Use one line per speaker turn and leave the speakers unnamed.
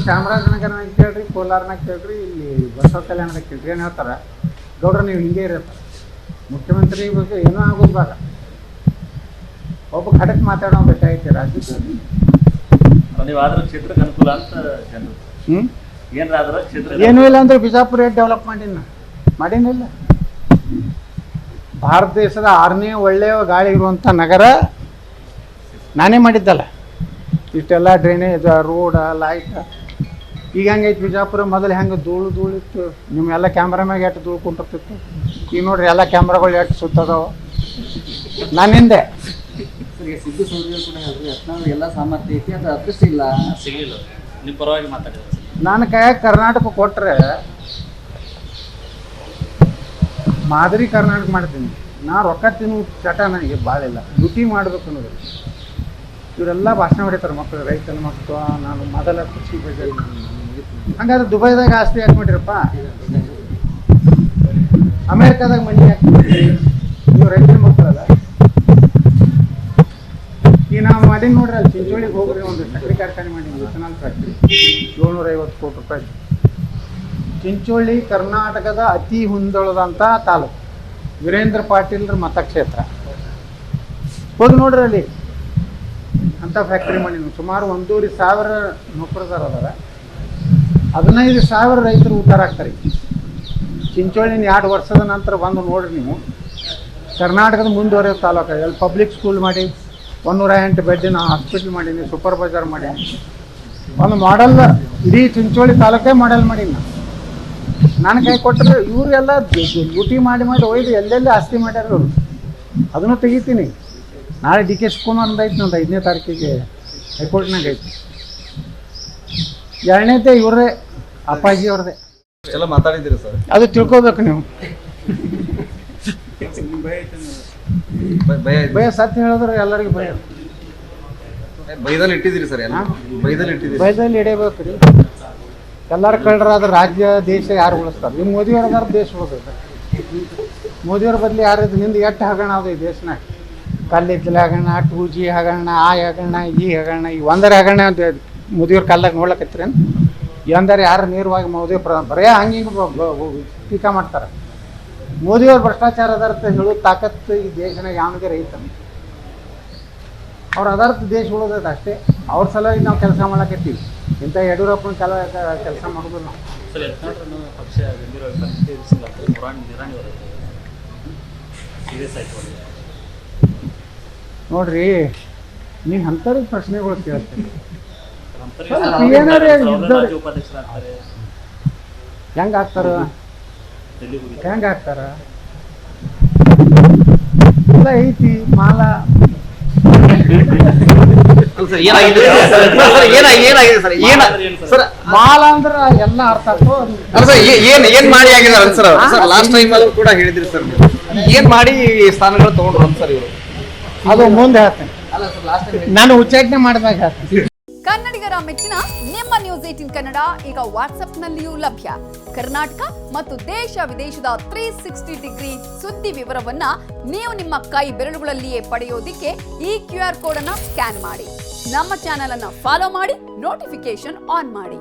ಚಾಮರಾಜನಗರನಾಗ ಕೇಳ್ರಿ, ಕೋಲಾರನಾಗ ಕೇಳ್ರಿ, ಇಲ್ಲಿ ಬಸವ ಕಲ್ಯಾಣದಾಗ ಕೇಳ್ರಿ, ಏನು ಹೇಳ್ತಾರೆ ಗೌಡ್ರ ನೀವು ಹಿಂಗೆ ಇರತ್ತೆ, ಮುಖ್ಯಮಂತ್ರಿ ಬಗ್ಗೆ ಏನೂ ಆಗೋದು ಬೇಡ, ಒಬ್ಬ ಖಡಕ್ ಮಾತಾಡೋ ಬೇಕಾಗಿತ್ತು ರಾಜ್ಯದಲ್ಲಿ.
ಅನುಕೂಲ ಅಂತ
ಏನೂ ಇಲ್ಲ ಅಂದ್ರೆ ಬಿಜಾಪುರ ಡೆವಲಪ್ ಮಾಡೀನಿಲ್ಲ. ಭಾರತ ದೇಶದ 6ನೇ ಒಳ್ಳೆಯ ಗಾಳಿ ಇರುವಂಥ ನಗರ ನಾನೇ ಮಾಡಿದ್ದಲ್ಲ. ಇಷ್ಟೆಲ್ಲ ಡ್ರೈನೇಜ್, ರೋಡ, ಲೈಟ್. ಈಗ ಹೆಂಗೈತಿ ಬಿಜಾಪುರ? ಮೊದಲು ಹೆಂಗೆ ಧೂಳಿತ್ತು, ನಿಮ್ಮೆಲ್ಲ ಕ್ಯಾಮ್ರಾಮ್ಯಾಗ ಎಷ್ಟು ಧೂಳು ಕುಂಟಿರ್ತಿತ್ತು. ಈಗ ನೋಡ್ರಿ ಎಲ್ಲ ಕ್ಯಾಮ್ರಾಗಳು ಎಷ್ಟು ಸುತ್ತದವ. ನಾನಿಂದೆ
ಸಿದ್ದು ಸೌದಿ ಕೂಡ ಹೇಳ್ರಿ, ಯತ್ನಾಳ್ ಎಲ್ಲ ಸಾಮರ್ಥ್ಯ ಐತಿ, ಅದು ಅದೃಷ್ಟ ಇಲ್ಲ,
ಸಿಗಲಿಲ್ಲ. ನಿಮ್ಮ ಪರವಾಗಿ ಮಾತಾಡಿದ್ರು.
ನನ್ನ ಕೈಯಾಗ ಕರ್ನಾಟಕ ಕೊಟ್ಟರೆ ಮಾದರಿ ಕರ್ನಾಟಕ ಮಾಡ್ತೀನಿ. ನಾ ರೊಕ್ಕ ತಿನ್ನು ಚಟ ನನಗೆ ಭಾಳ ಇಲ್ಲ, ಡ್ಯೂಟಿ ಮಾಡಬೇಕು ಅನ್ನೋದು. ಇವರೆಲ್ಲ ಭಾಷಣ ಹೊಡಿತಾರೆ ಮಕ್ಕಳು, ರೈತನ ಮಕ್ಕಳು. ನಾನು ಮೊದಲ ಕೃಷಿ ಬಗ್ಗೆ ಹಂಗಾದ್ರೆ ದುಬೈದಾಗ ಆಸ್ತಿ ಯಾಕೆ ಮಾಡಿರಪ್ಪ? ಅಮೇರಿಕಾದಾಗ ಮನೆ ಯಾಕೆ ಮಾಡಿರಿ? ನೀವು ರೈತನ ಮಕ್ಕಳಲ್ಲ. ಈಗ ನಾವು ಮಾಡೀನಿ ನೋಡ್ರಿ, ಅಲ್ಲಿ ಚಿಂಚೋಳಿಗೆ ಹೋಗ್ರಿ, ಒಂದು ಸಕ್ಕರೆ ಕಾರ್ಖಾನೆ ಮಾಡೀನಿ, ಇಥನಾಲ್ ಫ್ಯಾಕ್ಟ್ರಿ, 750 ಕೋಟಿ ರೂಪಾಯಿ. ಚಿಂಚೋಳಿ ಕರ್ನಾಟಕದ ಅತಿ ಹೊಂದೊಳದಂಥ ತಾಲೂಕು, ವೀರೇಂದ್ರ ಪಾಟೀಲ್ರ ಮತಕ್ಷೇತ್ರ. ಹೋಗಿ ನೋಡ್ರಿ ಅಲ್ಲಿ ಅಂಥ ಫ್ಯಾಕ್ಟ್ರಿ ಮಾಡೀನಿ. ಸುಮಾರು 1,500 ನೌಕರದಾರ ಅದಾರ, 15,000 ರೈತರು ಉದ್ಧಾರ ಆಗ್ತಾರೆ. ಚಿಂಚೋಳಿನ 2 ವರ್ಷದ ನಂತರ ಬಂದು ನೋಡ್ರಿ ನೀವು, ಕರ್ನಾಟಕದ ಮುಂದುವರೆದ ತಾಲೂಕು. ಅಲ್ಲಿ ಪಬ್ಲಿಕ್ ಸ್ಕೂಲ್ ಮಾಡಿ, 108 ಬೆಡ್ಡಿನ ಹಾಸ್ಪಿಟ್ಲ್ ಮಾಡೀನಿ, ಸೂಪರ್ ಬಜಾರ್ ಮಾಡೀನಿ. ಒಂದು ಮಾಡೆಲ್ ಇಡೀ ಚಿಂಚೋಳಿ ತಾಲೂಕೇ ಮಾಡೆಲ್ ಮಾಡೀನಿ. ನಾನು ಕೈ ಕೊಟ್ಟರೆ ಇವರೆಲ್ಲ ಲೂಟಿ ಮಾಡಿ ಒಯ್ದು ಎಲ್ಲೆಲ್ಲಿ ಆಸ್ತಿ ಮಾಡ್ಯಾರ ಅವರು. ಅದನ್ನು ತೆಗಿತೀನಿ. ನಾಳೆ ಡಿ ಕೆ ಶಿವಕುಮಾರ್ ಐತಿ, ನಂದು 5ನೇ ತಾರೀಕಿಗೆ ಹೈಕೋರ್ಟ್ನಾಗ ಐತಿ. 2ನೇದೇ ಇವ್ರದೇ, ಅಪ್ಪಾಜಿ ಅವ್ರದೇ.
ಎಲ್ಲ ಮಾತಾಡಿದ್ದೀರಿ ಸರ್,
ಅದು ತಿಳ್ಕೊಬೇಕು ನೀವು. ಭಯ ಸತ್ಯ ಹೇಳಿದ್ರೆ ಎಲ್ಲರಿಗೂ ಭಯ.
ಬೈದಲ್ಲಿ ಇಟ್ಟಿದ್ದೀರಿ ಸರ್, ಎಲ್ಲ
ಬೈದಲ್ಲಿ ಇಡಬೇಕು ರೀ. ಎಲ್ಲರೂ ಕಳ್ಳರಾದ್ರೆ ರಾಜ್ಯ ದೇಶ ಯಾರು ಉಳಿಸ್ತಾರೆ? ನಿಮ್ಮ ಮೋದಿಯವ್ರದಾರ ದೇಶ ಉಳಿದ. ಮೋದಿಯವ್ರ ಬದಲಿ ಯಾರಿದ್ದು? ನಿಂದು ಎಷ್ಟು ಹಗರಣ ಅದು ಈ ದೇಶನಾಗ. ಕಲ್ಲಿದ್ದಲ ಹಗರಣ, 2G ಹಗರಣ, ಆ ಹಗರಣ, ಈ ಹಗರಣ. ಈ ಒಂದರ ಹಗರಣ ಅಂತ ಮೋದಿಯವ್ರ ಕಾಲದಾಗ ನೋಡ್ಲಕತ್ತೀರೇನು? ಒಂದರೆ ಯಾರು ನೇರವಾಗಿ ಮೋದಿ ಬರೇ ಹಂಗೆ ಟೀಕಾ ಮಾಡ್ತಾರೆ. ಮೋದಿಯವ್ರ ಭ್ರಷ್ಟಾಚಾರ ಅದಾರ್ಥ ಹೇಳೋದು ತಾಕತ್ತು ಈ ದೇಶನಾಗ ಯಾವನಿಗೆ ರೈತ. ಅವ್ರು ಅದಾರ್ಥ ದೇಶ ಉಳಿದೈತೆ ಅಷ್ಟೇ. ಅವ್ರ ಸಲುವಾಗಿ ನಾವು ಕೆಲಸ ಮಾಡಕತ್ತೀವಿ. ಇಂಥ ಯಡಿಯೂರಪ್ಪನ ಕೆಲಸ ಮಾಡೋದು ನಾವು. ನೋಡ್ರಿ, ನೀವು ಅಂಥವ್ರಿಗೆ ಪ್ರಶ್ನೆಗಳು ಕೇಳ್ತೀರಿ. ಹೆಂಗೆ ಆಗ್ತಾರ ಎಲ್ಲ ಐತಿ ಮಾಲ. ಮಾಲ ಅಂದ್ರ ಎಲ್ಲ ಅರ್ಥ ಆಗ್ತದೆ.
ಏನ್ ಮಾಡಿ ಆಗಿದಾರ ಸರ್? ಲಾಸ್ಟ್ ಟೈಮ್ ಕೂಡ ಹೇಳಿದ್ರಿ ಸರ್, ಏನ್ ಮಾಡಿ ಸ್ಥಾನಗಳು ತಗೊಂಡ್ರು ಸರ್ ಇವರು?
ಅದು ಮುಂದೆ ಹೇಳ್ತೇನೆ, ನಾನು ಉಚ್ಚಾಟನೆ ಮಾಡಿದಾಗ ಹೇಳ್ತೇನೆ.
ಕನ್ನಡಿಗರ ಮೆಚ್ಚಿನ ನಿಮ್ಮ ನ್ಯೂಸ್ 18 ಕನ್ನಡ ಈಗ ವಾಟ್ಸ್ಆಪ್ನಲ್ಲಿಯೂ ಲಭ್ಯ. ಕರ್ನಾಟಕ ಮತ್ತು ದೇಶ ವಿದೇಶದ 360 ಡಿಗ್ರಿ ಸುದ್ದಿ ವಿವರವನ್ನ ನೀವು ನಿಮ್ಮ ಕೈ ಬೆರಳುಗಳಲ್ಲಿಯೇ ಪಡೆಯೋದಿಕ್ಕೆ ಈ QR ಕೋಡ್ ಅನ್ನ ಸ್ಕ್ಯಾನ್ ಮಾಡಿ. ನಮ್ಮ ಚಾನೆಲ್ ಅನ್ನ ಫಾಲೋ ಮಾಡಿ, ನೋಟಿಫಿಕೇಶನ್ ಆನ್ ಮಾಡಿ.